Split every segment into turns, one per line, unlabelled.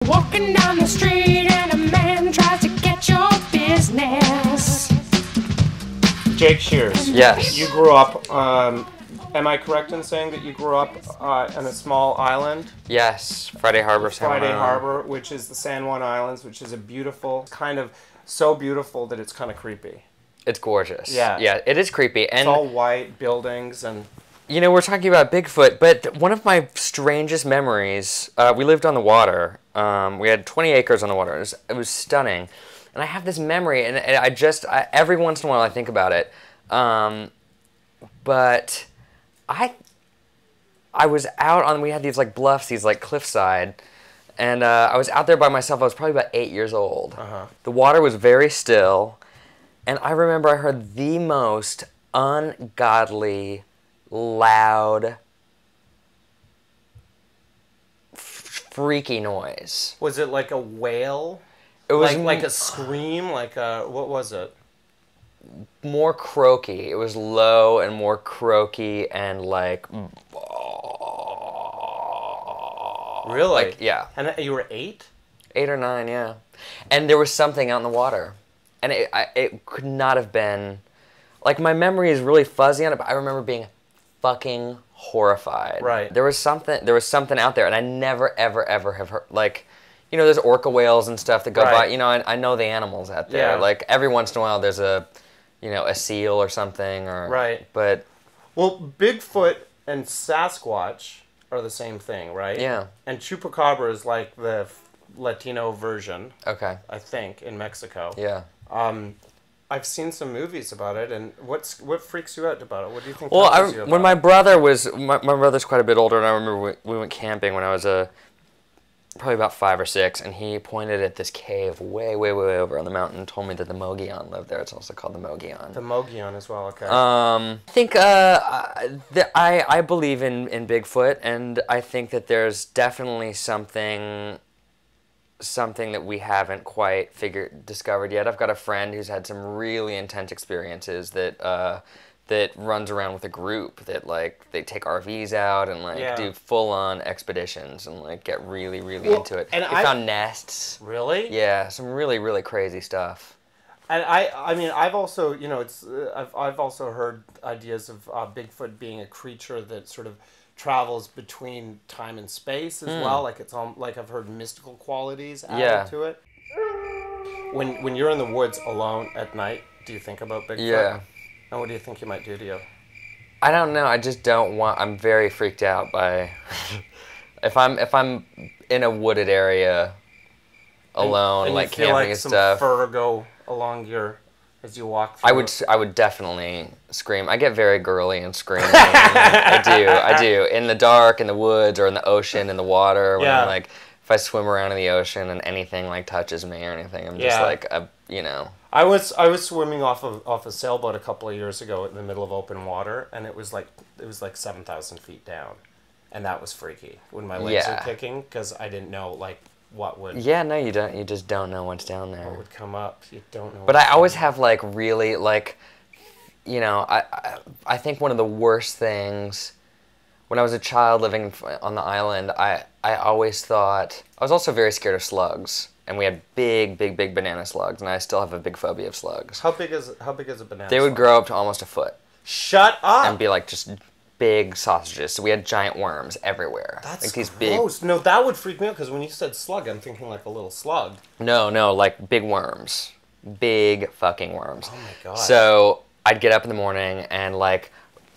Walking down the street and a man tries to get your business.
Jake Shears.
Yes.
You grew up, am I correct in saying that you grew up on a small island?
Yes, Friday Harbor, San Juan
Friday
Islands.
Harbor, which is the San Juan Islands, which is a beautiful, kind of so beautiful that it's kind of creepy.
It's gorgeous.
Yeah.
Yeah, it is creepy. And
It's all white buildings and...
you know, we're talking about Bigfoot, but one of my strangest memories, we lived on the water. We had 20 acres on the water. It was stunning. And I have this memory, and every once in a while I think about it. But I was out on, we had these like bluffs, these like cliffside, and I was out there by myself. I was probably about 8 years old. The water was very still, and I remember I heard the most ungodly, loud, freaky noise.
Was it like a wail?
It was
like a scream? Like a... What was it?
more croaky. It was low and more croaky and like...
Really?
Like, yeah.
And you were 8?
8 or 9, yeah. And there was something out in the water. And it could not have been... Like, my memory is really fuzzy on it, but I remember being fucking horrified.
Right.
There was something out there, and I never, ever, ever have heard... Like, you know, there's orca whales and stuff that go by. You know, I know the animals out there.
Yeah.
Like, every once in a while there's a seal or something. Or
Right.
But...
Well, Bigfoot and Sasquatch are the same thing, right?
Yeah.
And Chupacabra is like the Latino version,
Okay.
I think, in Mexico.
Yeah.
I've seen some movies about it, and what freaks you out about it? What do you think?
Well,
touches you
when
about
my
it?
brother was... My brother's quite a bit older, and I remember we went camping when I was probably about 5 or 6, and he pointed at this cave way, way, way over on the mountain and told me that the Mogollon lived there. It's also called the Mogollon.
The Mogollon as well, okay.
I think I believe in Bigfoot, and I think that there's definitely something that we haven't quite discovered yet. I've got a friend who's had some really intense experiences that runs around with a group that like they take RVs out and like do full-on expeditions and like get really, really into it. And they found nests.
Really?
Yeah, some really, really crazy stuff.
And I mean, I've also, you know, I've also heard ideas of Bigfoot being a creature that sort of travels between time and space as well. Like it's like I've heard mystical qualities added to it. When you're in the woods alone at night, do you think about Bigfoot?
Yeah.
And what do you think he might do to you?
I don't know. I just don't want. I'm very freaked out by if I'm in a wooded area alone,
and
like
you feel
camping
like
and
some
stuff.
fur go along as you walk through.
I would definitely scream. I get very girly and scream. I do. In the dark, in the woods, or in the ocean, in the water. When I'm like, if I swim around in the ocean and anything like touches me or anything, I'm just like, you know.
I was swimming off a sailboat a couple of years ago in the middle of open water, and it was like 7,000 feet down, and that was freaky when my legs are kicking because I didn't know like what would.
Yeah, no, you don't. You just don't know what's down there.
What would come up? You don't know.
But I always have like really like, you know, I think one of the worst things when I was a child living on the island, I always thought I was also very scared of slugs. And we had big banana slugs, and I still have a big phobia of slugs.
How big is a banana?
They would grow up to almost a foot.
Shut up!
And be like just big sausages. So we had giant worms everywhere.
That's
like these
gross. No, that would freak me out because when you said slug, I'm thinking like a little slug.
No, like big worms, big fucking worms.
Oh my god!
So I'd get up in the morning and like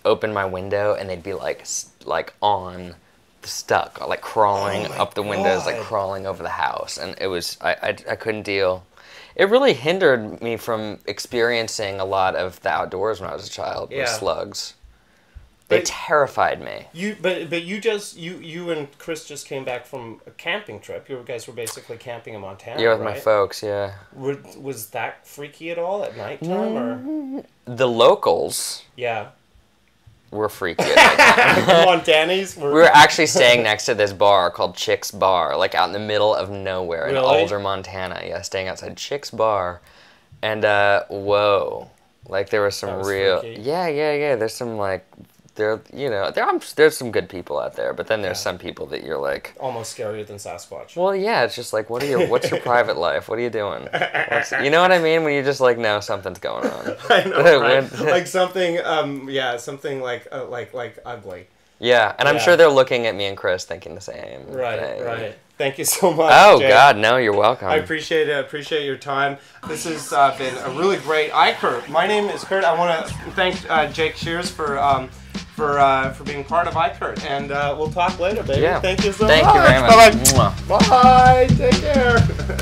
open my window, and they'd be like on. Stuck, like crawling up the windows, like crawling over the house, and it was I couldn't deal. It really hindered me from experiencing a lot of the outdoors when I was a child with slugs. They terrified me.
But you and Chris just came back from a camping trip. You guys were basically camping in Montana.
Yeah, with
right?
my folks. Yeah.
Was that freaky at all at nighttime or?
The locals.
Yeah.
We're freaky at nighttime.
Montanis?
We were actually staying next to this bar called Chick's Bar, like out in the middle of nowhere in Alder, Montana. Yeah, staying outside Chick's Bar. And, whoa. Like, there was some real... Freaky. Yeah. There's some, like, there's some good people out there, but then there's some people that you're like
almost scarier than Sasquatch.
Well, yeah, it's just like what's your private life? What are you doing? You know what I mean? When you just like know something's going on.
I know, right? Like something, something like ugly.
Yeah, and I'm sure they're looking at me and Chris thinking the same.
Right. Thank you so much.
Oh,
Jake.
God, no, you're welcome.
I appreciate it. I appreciate your time. This has been a really great iCurt. My name is Curt. I want to thank Jake Shears for being part of iCurt, and we'll talk later, baby.
Yeah.
Thank you so much.
Thank you very much.
Bye-bye. Bye. Take care.